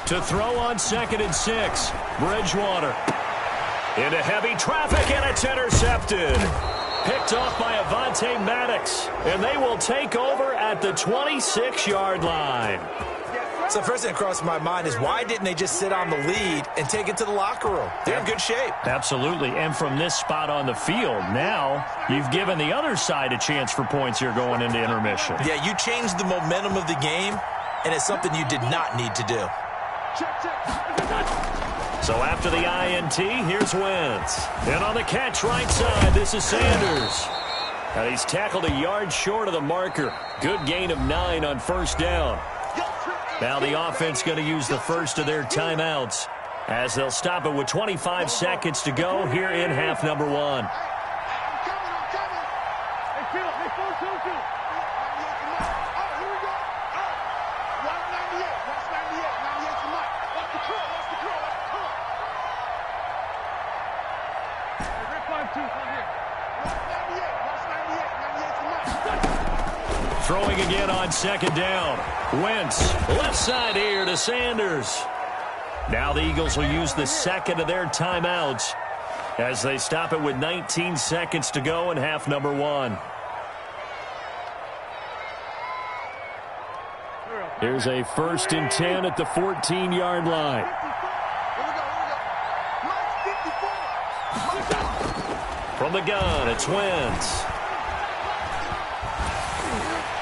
To throw on 2nd and 6, Bridgewater. Into heavy traffic, and it's intercepted. Picked off by Avonte Maddox, and they will take over at the 26-yard line. So first thing that crossed my mind is why didn't they just sit on the lead and take it to the locker room? They're in good shape. Absolutely, and from this spot on the field, now you've given the other side a chance for points here going into intermission. Yeah, you changed the momentum of the game, and it's something you did not need to do. So after the INT, here's Wentz. And on the catch right side, this is Sanders. And he's tackled a yard short of the marker. Good gain of 9 on 1st down. Now the offense going to use the first of their timeouts as they'll stop it with 25 seconds to go here in half number 1. Throwing again on 2nd down. Wentz, left side here to Sanders. Now the Eagles will use the second of their timeouts as they stop it with 19 seconds to go in half number 1. Here's a 1st and 10 at the 14-yard line. From the gun, it's Wentz.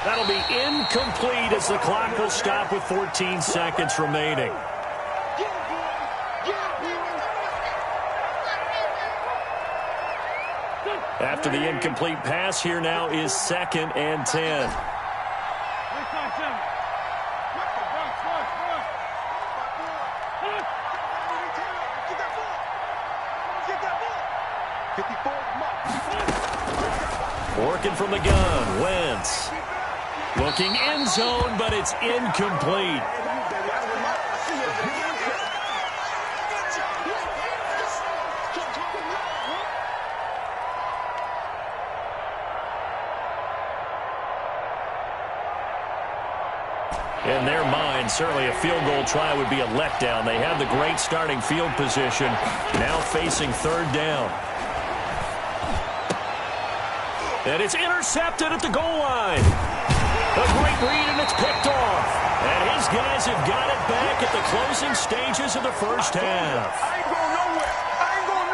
That'll be incomplete as the clock will stop with 14 seconds remaining. After the incomplete pass, here now is 2nd and 10. Working from the gun, Wentz. Looking end zone, but it's incomplete. In their mind, certainly a field goal try would be a letdown. They have the great starting field position, now facing 3rd down. And it's intercepted at the goal line. A great read, and it's picked off. And his guys have got it back at the closing stages of the 1st half. I ain't going nowhere. I ain't going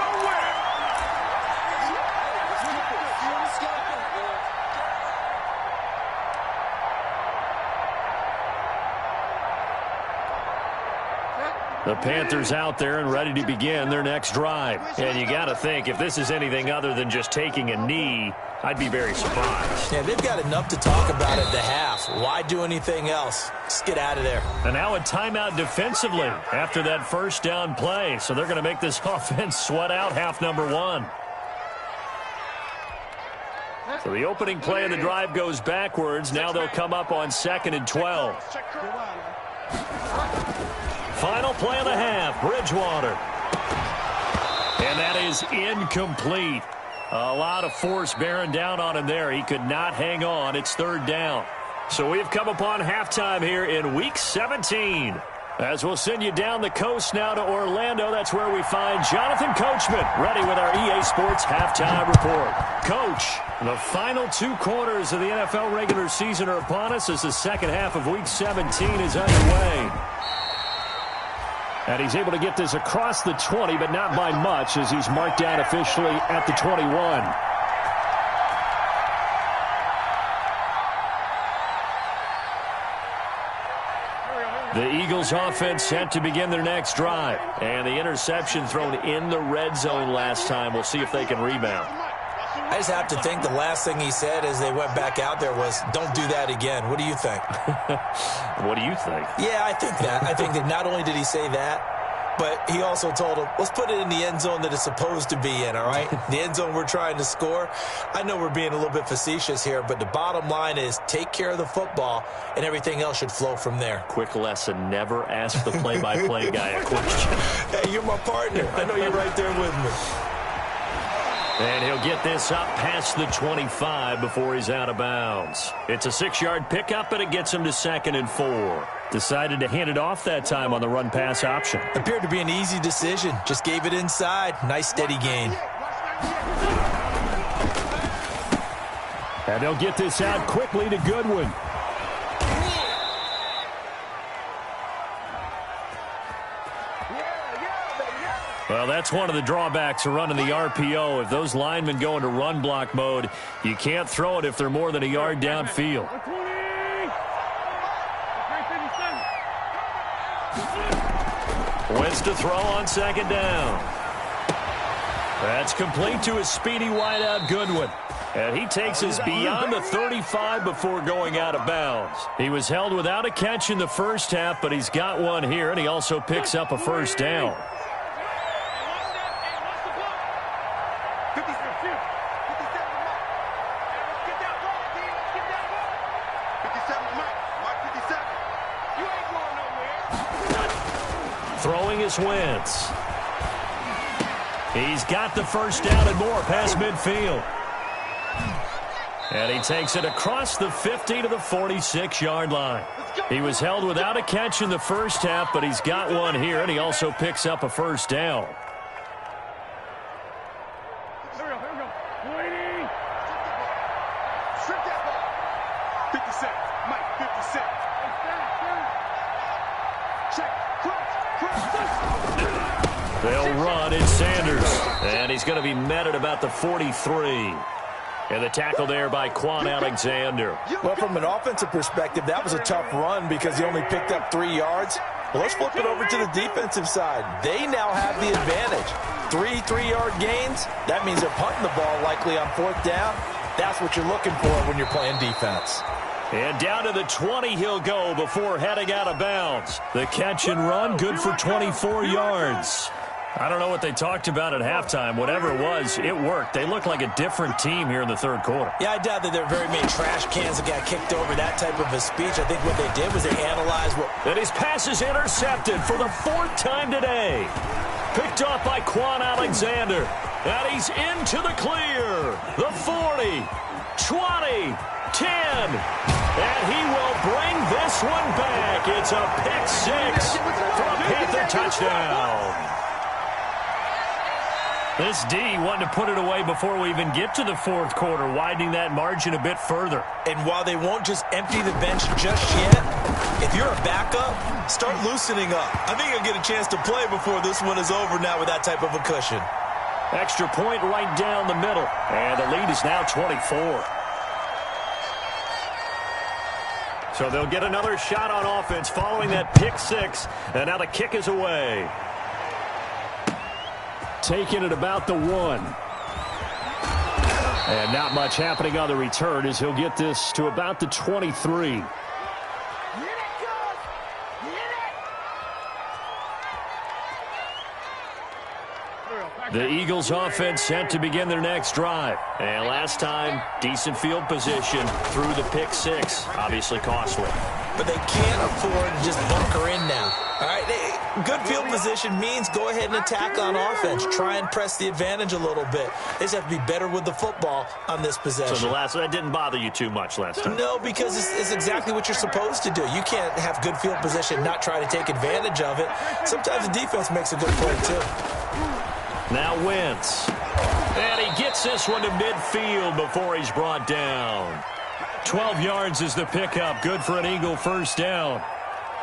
nowhere. The Panthers out there and ready to begin their next drive. And you got to think, if this is anything other than just taking a knee, I'd be very surprised. Yeah, they've got enough to talk about at the half. Why do anything else? Just get out of there. And now a timeout defensively after that 1st down play. So they're going to make this offense sweat out half number 1. So the opening play of the drive goes backwards. Now they'll come up on 2nd and 12. Final play of the half, Bridgewater. And that is incomplete. A lot of force bearing down on him there. He could not hang on. It's 3rd down. So we've come upon halftime here in Week 17. As we'll send you down the coast now to Orlando, that's where we find Jonathan Coachman ready with our EA Sports Halftime Report. Coach, the final 2 quarters of the NFL regular season are upon us as the second half of Week 17 is underway. And he's able to get this across the 20, but not by much as he's marked down officially at the 21. The Eagles offense set to begin their next drive. And the interception thrown in the red zone last time. We'll see if they can rebound. I just have to think the last thing he said as they went back out there was, don't do that again. What do you think? What do you think? Yeah, I think that. I think that not only did he say that, but he also told him, let's put it in the end zone that it's supposed to be in, all right? The end zone we're trying to score. I know we're being a little bit facetious here, but the bottom line is take care of the football, and everything else should flow from there. Quick lesson, never ask the play-by-play guy a question. Hey, you're my partner. I know you're right there with me. And he'll get this up past the 25 before he's out of bounds. It's a 6-yard pickup, and it gets him to 2nd and 4. Decided to hand it off that time on the run-pass option. Appeared to be an easy decision. Just gave it inside. Nice, steady gain. And they'll get this out quickly to Goodwin. Well, that's one of the drawbacks of running the RPO. If those linemen go into run block mode, you can't throw it if they're more than a yard downfield. Wentz to throw on 2nd down. That's complete to his speedy wideout Goodwin. And he takes us beyond the 35 before going out of bounds. He was held without a catch in the first half, but he's got one here, and he also picks up a first down. Throwing is Wentz. He's got the first down and more past midfield. And he takes it across the 50 to the 46-yard line. He was held without a catch in the first half, but he's got one here, and he also picks up a first down. They'll run. It's Sanders. And he's going to be met at about the 43. And the tackle there by Quan Alexander. Well, from an offensive perspective, that was a tough run because he only picked up 3 yards. Well, let's flip it over to the defensive side. They now have the advantage. 3 3-yard gains. That means they're punting the ball likely on 4th down. That's what you're looking for when you're playing defense. And down to the 20 he'll go before heading out of bounds. The catch and run, good for 24 yards. I don't know what they talked about at halftime. Whatever it was, it worked. They look like a different team here in the third quarter. Yeah, I doubt that there are very many trash cans that got kicked over that type of a speech. I think what they did was they analyzed what... And his pass is intercepted for the 4th time today. Picked off by Quan Alexander. And he's into the clear. The 40, 20, 10. And he will bring this one back. It's a pick 6 for a Panther touchdown. This D wanted to put it away before we even get to the 4th quarter, widening that margin a bit further. And while they won't just empty the bench just yet, if you're a backup, start loosening up. I think you'll get a chance to play before this one is over now with that type of a cushion. Extra point right down the middle. And the lead is now 24. So they'll get another shot on offense following that pick 6. And now the kick is away. Taken at about the 1. And not much happening on the return as he'll get this to about the 23. The Eagles offense set to begin their next drive. And last time, decent field position through the pick 6. Obviously costly. But they can't afford to just bunker in now. All right, good field position means go ahead and attack on offense. Try and press the advantage a little bit. They just have to be better with the football on this possession. So that didn't bother you too much last time? No, because it's exactly what you're supposed to do. You can't have good field position and not try to take advantage of it. Sometimes the defense makes a good play, too. Now Wentz. And he gets this one to midfield before he's brought down. 12 yards is the pickup. Good for an Eagle first down.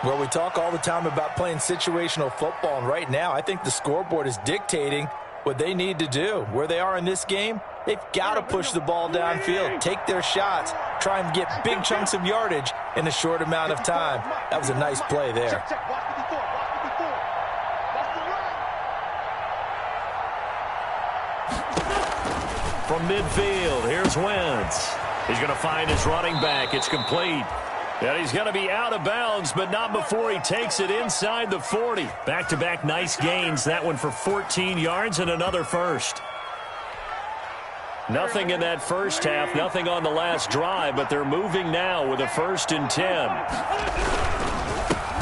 Well, we talk all the time about playing situational football, and right now I think the scoreboard is dictating what they need to do. Where they are in this game, they've got to push the ball downfield, take their shots, try and get big chunks of yardage in a short amount of time. That was a nice play there. From midfield, here's Wentz. He's going to find his running back. It's complete. And he's going to be out of bounds, but not before he takes it inside the 40. Back-to-back nice gains. That one for 14 yards and another first. Nothing in that first half, nothing on the last drive, but they're moving now with a 1st and 10.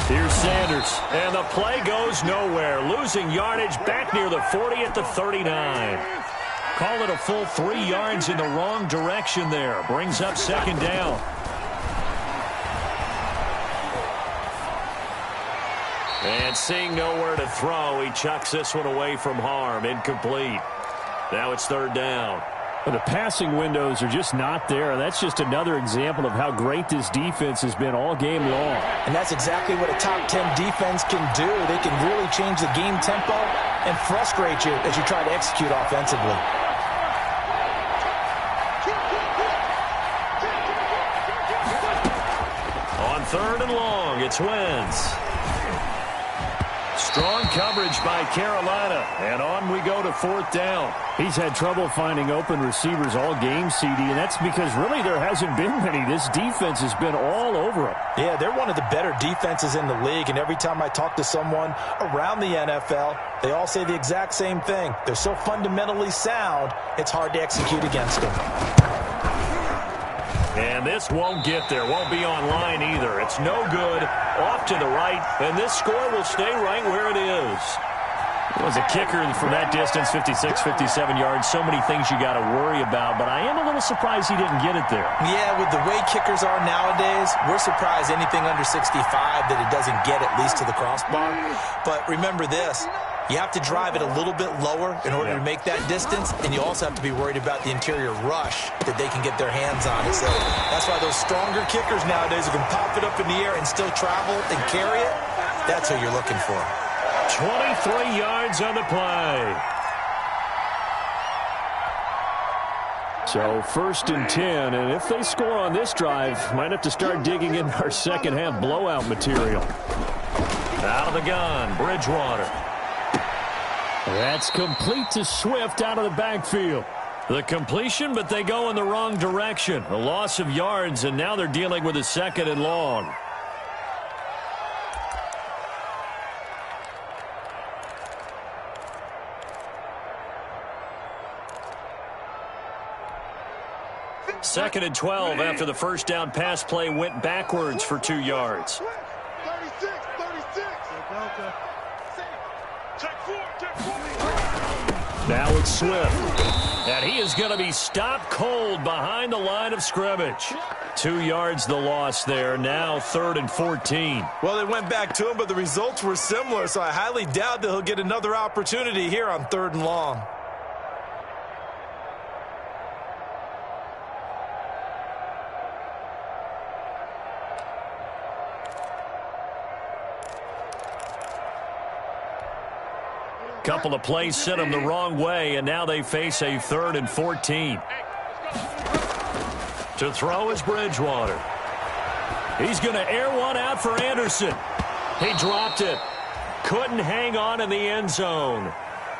Here's Sanders, and the play goes nowhere. Losing yardage back near the 40 at the 39. Call it a full 3 yards in the wrong direction there. Brings up second down. And seeing nowhere to throw, he chucks this one away from harm. Incomplete. Now it's third down. Well, the passing windows are just not there. That's just another example of how great this defense has been all game long. And that's exactly what a top 10 defense can do. They can really change the game tempo and frustrate you as you try to execute offensively. On third and long, it's Wentz. Strong coverage by Carolina, and on we go to fourth down. He's had trouble finding open receivers all game, CD, and that's because really there hasn't been many. This defense has been all over him. Yeah, they're one of the better defenses in the league, and every time I talk to someone around the NFL, they all say the exact same thing. They're so fundamentally sound, it's hard to execute against them. And this won't get there, won't be online either. It's no good, off to the right, and this score will stay right where it is. It was a kicker from that distance, 56, 57 yards. So many things you got to worry about, but I am a little surprised he didn't get it there. Yeah, with the way kickers are nowadays, we're surprised anything under 65 that it doesn't get at least to the crossbar. But remember this. You have to drive it a little bit lower in order to make that distance, and you also have to be worried about the interior rush that they can get their hands on it. So that's why those stronger kickers nowadays who can pop it up in the air and still travel and carry it, that's who you're looking for. 23 yards on the play. So first and 10, and if they score on this drive, might have to start digging in our second half blowout material. Out of the gun, Bridgewater. That's complete to Swift out of the backfield. The completion, but they go in the wrong direction. A loss of yards, and now they're dealing with a second and long. Second and 12 after the first down pass play went backwards for 2 yards. 36. Now it's Swift. And he is going to be stopped cold behind the line of scrimmage. 2 yards the loss there. Now third and 14. Well, they went back to him, but the results were similar, so I highly doubt that he'll get another opportunity here on third and long. Couple of plays sent them the wrong way, and now they face a third and 14. To throw is Bridgewater. He's going to air one out for Anderson. He dropped it. Couldn't hang on in the end zone.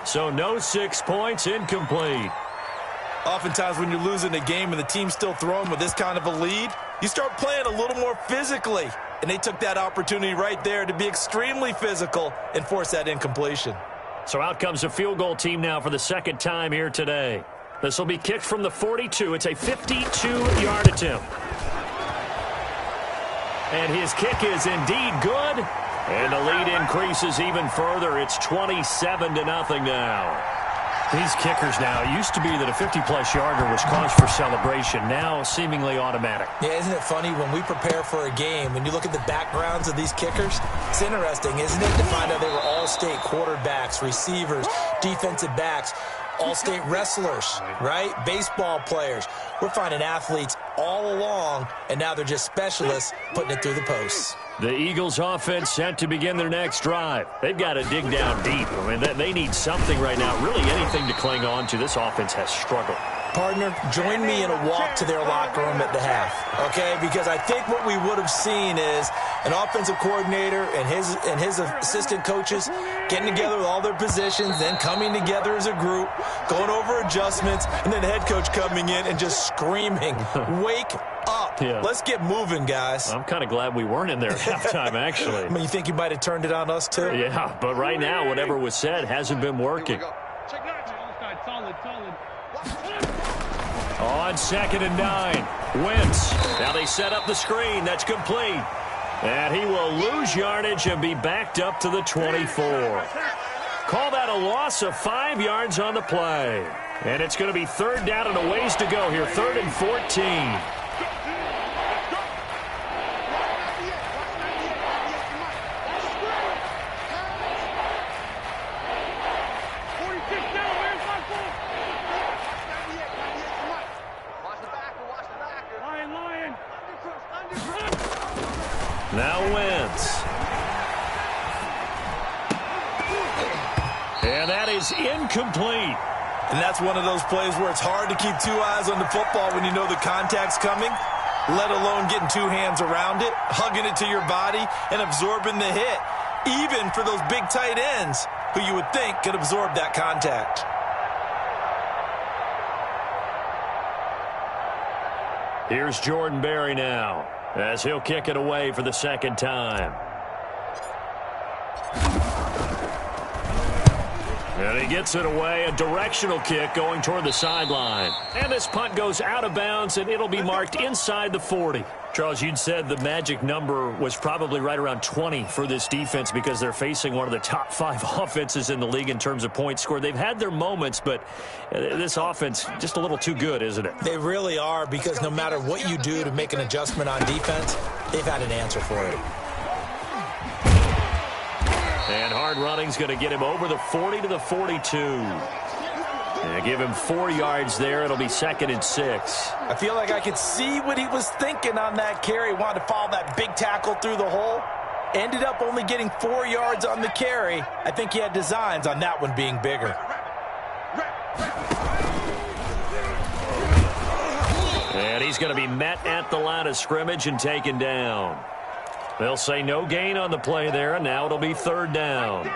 So no 6 points, incomplete. Oftentimes when you're losing a game and the team's still throwing with this kind of a lead, you start playing a little more physically. And they took that opportunity right there to be extremely physical and force that incompletion. So out comes a field goal team now for the second time here today. This will be kicked from the 42. It's a 52-yard attempt. And his kick is indeed good. And the lead increases even further. It's 27-0 now. These kickers now, it used to be that a 50-plus yarder was cause for celebration. Now seemingly automatic. Yeah, isn't it funny when we prepare for a game, when you look at the backgrounds of these kickers, it's interesting, isn't it, to find out they were all-state quarterbacks, receivers, defensive backs, all-state wrestlers, right? Baseball players. We're finding athletes all along, and now they're just specialists putting it through the posts. The Eagles offense set to begin their next drive. They've got to dig down deep. I mean, they need something right now, really anything to cling on to. This offense has struggled. Partner, join me in a walk to their locker room at the half, okay? Because I think what we would have seen is an offensive coordinator and his assistant coaches getting together with all their positions, then coming together as a group, going over adjustments, and then the head coach coming in and just screaming, wake up. Yeah. Let's get moving, guys. I'm kind of glad we weren't in there at halftime, actually. I mean, you think you might have turned it on us, too? Yeah, but right now, whatever was said hasn't been working. On second and 9, Wentz. Now they set up the screen. That's complete. And he will lose yardage and be backed up to the 24. Call that a loss of 5 yards on the play. And it's going to be third down and a ways to go here. 3rd and 14. Now Wentz. And that is incomplete. And that's one of those plays where it's hard to keep 2 eyes on the football when you know the contact's coming, let alone getting 2 hands around it, hugging it to your body, and absorbing the hit, even for those big tight ends who you would think could absorb that contact. Here's Jordan Berry now, as he'll kick it away for the 2nd time. And he gets it away, a directional kick going toward the sideline. And this punt goes out of bounds, and it'll be marked inside the 40. Charles, you'd said the magic number was probably right around 20 for this defense because they're facing one of the top 5 offenses in the league in terms of points scored. They've had their moments, but this offense just a little too good, isn't it? They really are, because no matter what you do to make an adjustment on defense, they've had an answer for it. And hard running's going to get him over the 40 to the 42. And give him 4 yards there. It'll be 2nd and 6. I feel like I could see what he was thinking on that carry. Wanted to follow that big tackle through the hole. Ended up only getting 4 yards on the carry. I think he had designs on that one being bigger. And he's going to be met at the line of scrimmage and taken down. They'll say no gain on the play there, and now it'll be 3rd down.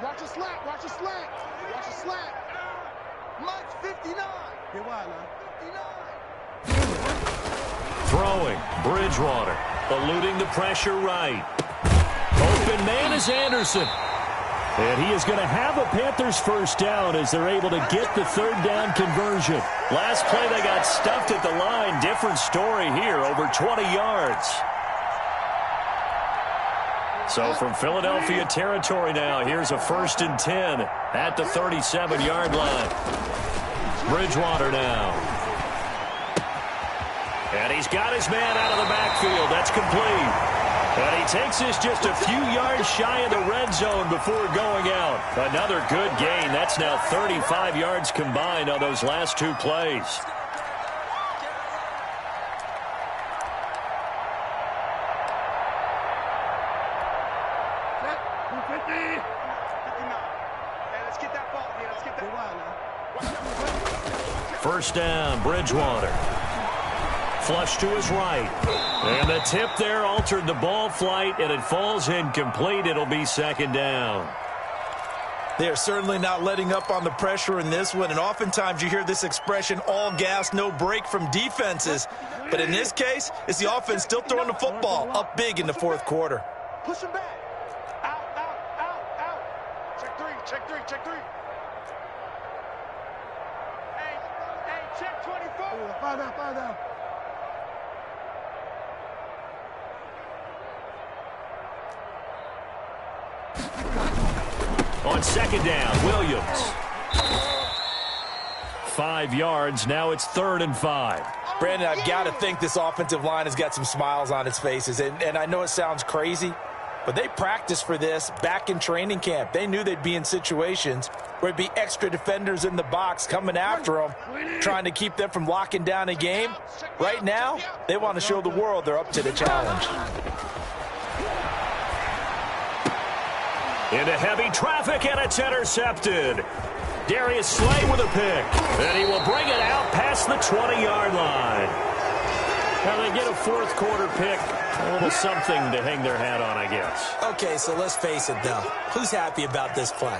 Watch a slant. Watch a slant. Watch a slant. Mike's 59. Get wide now. 59. Throwing. Bridgewater. Eluding the pressure right. Open man is Anderson. And he is going to have a Panthers 1st down as they're able to get the 3rd down conversion. Last play they got stuffed at the line. Different story here. Over 20 yards. So from Philadelphia territory now, here's a 1st and 10 at the 37-yard line. Bridgewater now. And he's got his man out of the backfield. That's complete. And he takes this just a few yards shy of the red zone before going out. Another good gain. That's now 35 yards combined on those last 2 plays. First down, Bridgewater. Flush to his right. And the tip there altered the ball flight, and it falls incomplete. It'll be 2nd down. They are certainly not letting up on the pressure in this one, and oftentimes you hear this expression, all gas, no break from defenses. But in this case, it's the offense still throwing the football up big in the 4th quarter. Push him back. Out. Check three. Hey, check 24. Find out. On 2nd down, Williams. 5 yards. Now it's 3rd and 5. Brandon, I've got to think this offensive line has got some smiles on its faces. And I know it sounds crazy, but they practiced for this back in training camp. They knew they'd be in situations where it'd be extra defenders in the box coming after them, trying to keep them from locking down a game. Right now, they want to show the world they're up to the challenge. Into heavy traffic, and it's intercepted. Darius Slay with a pick. And he will bring it out past the 20-yard line. Now they get a 4th quarter pick. A little something to hang their hat on, I guess. Okay, so let's face it, though. Who's happy about this play?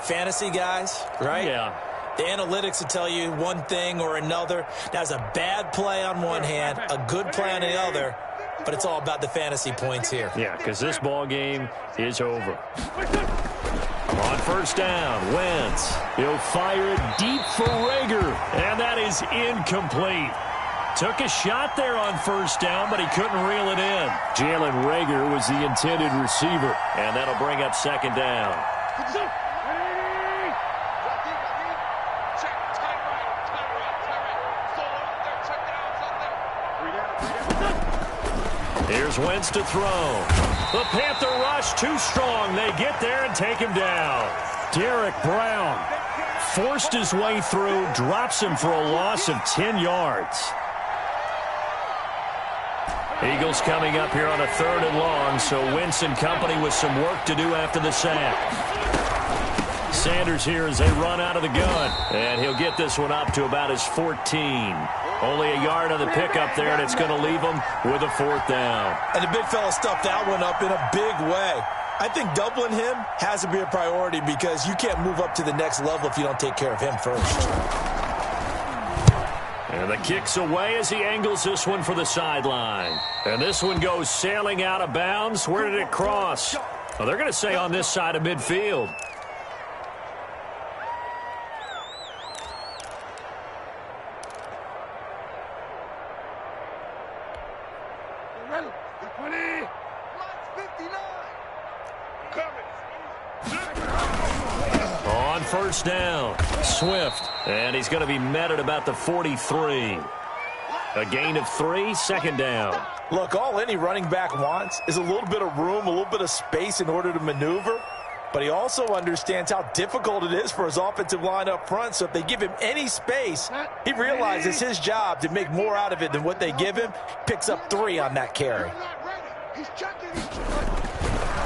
Fantasy guys, right? Yeah. The analytics will tell you one thing or another. That's a bad play on one hand, a good play on the other, but it's all about the fantasy points here. Yeah, because this ball game is over. On first down, Wentz. He'll fire it deep for Rager, and that is incomplete. Took a shot there on first down, but he couldn't reel it in. Jalen Rager was the intended receiver, and that'll bring up second down. Here's Wentz to throw. The Panther rush too strong. They get there and take him down. Derek Brown forced his way through, drops him for a loss of 10 yards. Eagles coming up here on a 3rd and long, so Wentz and company with some work to do after the sack. Sanders here as they run out of the gun, and he'll get this one up to about his 14. Only a yard on the pickup there, and it's going to leave him with a 4th down. And the big fella stuffed that one up in a big way. I think doubling him has to be a priority because you can't move up to the next level if you don't take care of him first. And the kick's away as he angles this one for the sideline. And this one goes sailing out of bounds. Where did it cross? Well, they're going to say on this side of midfield. On first down, Swift, and he's going to be met at about the 43. A gain of 3, second down. Look, all any running back wants is a little bit of room, a little bit of space in order to maneuver. But he also understands how difficult it is for his offensive line up front. So if they give him any space, he realizes his job to make more out of it than what they give him. Picks up 3 on that carry.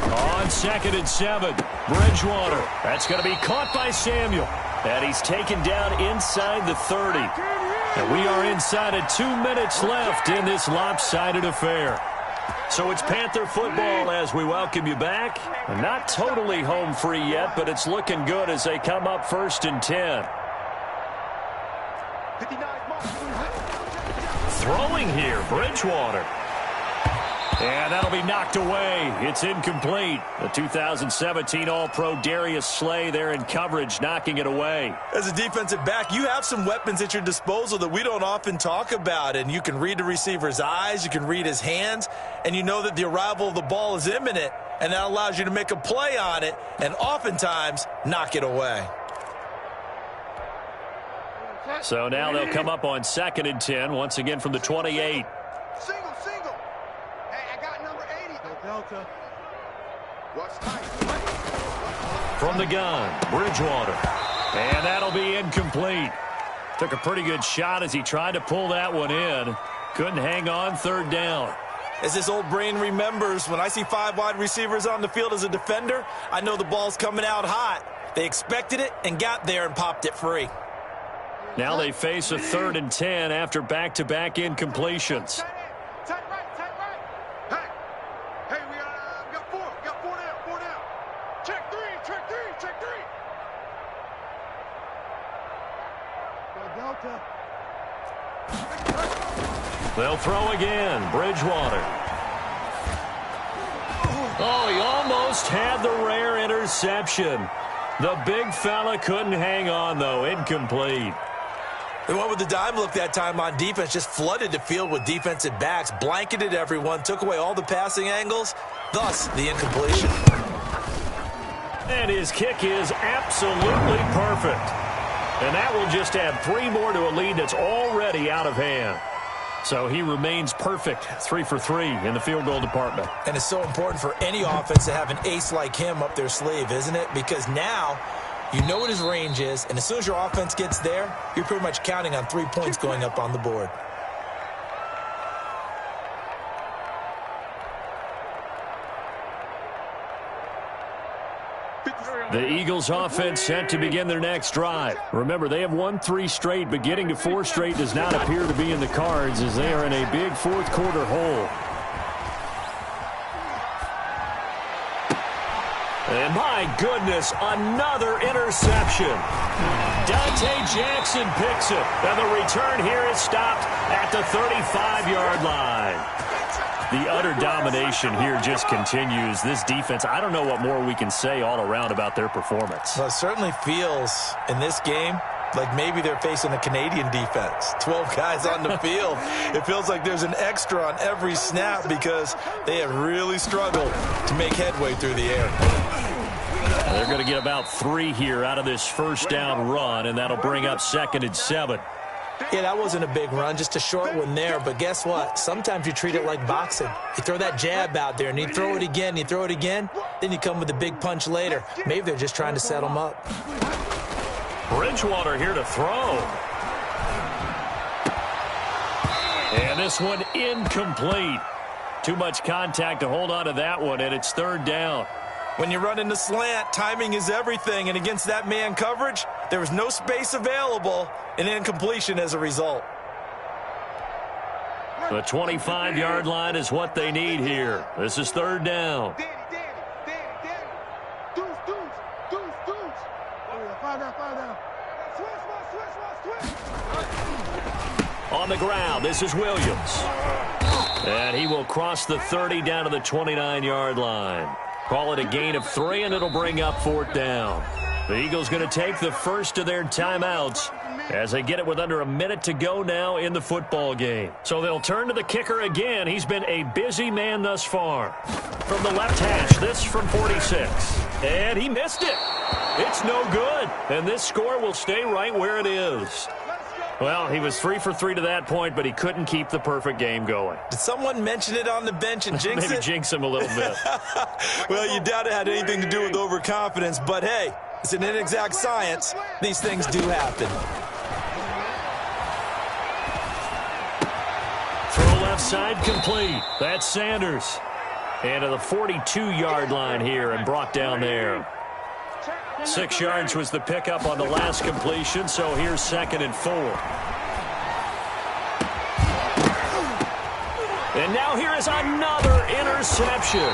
On 2nd and 7, Bridgewater. That's going to be caught by Samuel. And he's taken down inside the 30. And we are inside of 2 minutes left in this lopsided affair. So it's Panther football as we welcome you back. Not totally home free yet, but it's looking good as they come up 1st and 10. Throwing here, Bridgewater. And that'll be knocked away. It's incomplete. The 2017 All-Pro Darius Slay there in coverage, knocking it away. As a defensive back, you have some weapons at your disposal that we don't often talk about. And you can read the receiver's eyes, you can read his hands, and you know that the arrival of the ball is imminent. And that allows you to make a play on it and oftentimes knock it away. So now they'll come up on 2nd and 10, once again from the 28. From the gun, Bridgewater. And that'll be incomplete. Took a pretty good shot as he tried to pull that one in. Couldn't hang on, 3rd down. As this old brain remembers, when I see 5 wide receivers on the field as a defender, I know the ball's coming out hot. They expected it and got there and popped it free. Now they face a 3rd and 10 after back-to-back incompletions. They'll throw again. Bridgewater. Oh, he almost had the rare interception. The big fella couldn't hang on, though. Incomplete. They went with the dime look that time on defense, just flooded the field with defensive backs, blanketed everyone, took away all the passing angles, thus the incompletion. And his kick is absolutely perfect. And that will just add 3 more to a lead that's already out of hand. So he remains perfect, 3 for 3 in the field goal department. And it's so important for any offense to have an ace like him up their sleeve, isn't it? Because now you know what his range is, and as soon as your offense gets there, you're pretty much counting on 3 points going up on the board. The Eagles offense set to begin their next drive. Remember, they have won 3 straight, but getting to 4 straight does not appear to be in the cards as they are in a big 4th quarter hole. And my goodness, another interception. Jackson picks it, and the return here is stopped at the 35-yard line. The utter domination here just continues. This defense, I don't know what more we can say all around about their performance. Well, it certainly feels in this game like maybe they're facing a Canadian defense. 12 guys on the field. It feels like there's an extra on every snap because they have really struggled to make headway through the air. They're going to get about 3 here out of this first down run, and that'll bring up 2nd and 7. Yeah, that wasn't a big run, just a short one there. But guess what? Sometimes you treat it like boxing. You throw that jab out there, and you throw it again, then you come with a big punch later. Maybe they're just trying to set them up. Bridgewater here to throw. And this one incomplete. Too much contact to hold on to that one, and it's 3rd down. When you run in the slant, timing is everything, and against that man coverage, there was no space available, and incompletion as a result. The 25-yard line is what they need here. This is 3rd down. On the ground, this is Williams. And he will cross the 30 down to the 29-yard line. Call it a gain of 3, and it'll bring up 4th down. The Eagles going to take the first of their timeouts as they get it with under a minute to go now in the football game. So they'll turn to the kicker again. He's been a busy man thus far. From the left hash, this from 46. And he missed it. It's no good. And this score will stay right where it is. Well, he was 3 for 3 to that point, but he couldn't keep the perfect game going. Did someone mention it on the bench and jinx Maybe jinx him a little bit. Well, you doubt it had anything to do with overconfidence, but hey, it's an inexact science. These things do happen. Throw left side complete. That's Sanders. And to the 42-yard line here and brought down there. 6 yards was the pickup on the last completion, so here's 2nd and 4. And now here is another interception.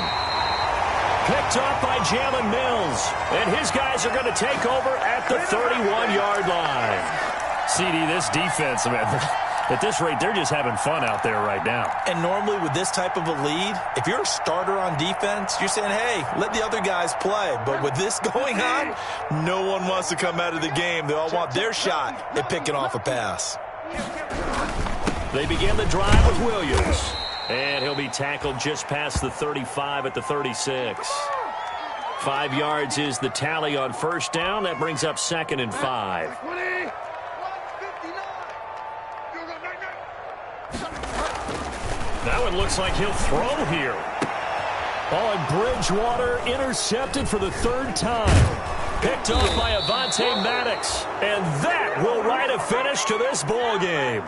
Picked off by Jalen Mills. And his guys are going to take over at the 31-yard line. CD, this defense, man, at this rate, they're just having fun out there right now. And normally with this type of a lead, if you're a starter on defense, you're saying, hey, let the other guys play. But with this going on, no one wants to come out of the game. They all want their shot at picking off a pass. They begin the drive with Williams. And he'll be tackled just past the 35 at the 36. 5 yards is the tally on first down. That brings up 2nd and 5. Now it looks like he'll throw here. Oh, and Bridgewater intercepted for the 3rd time. Picked off by Avonte Maddox. And that will write a finish to this ball game.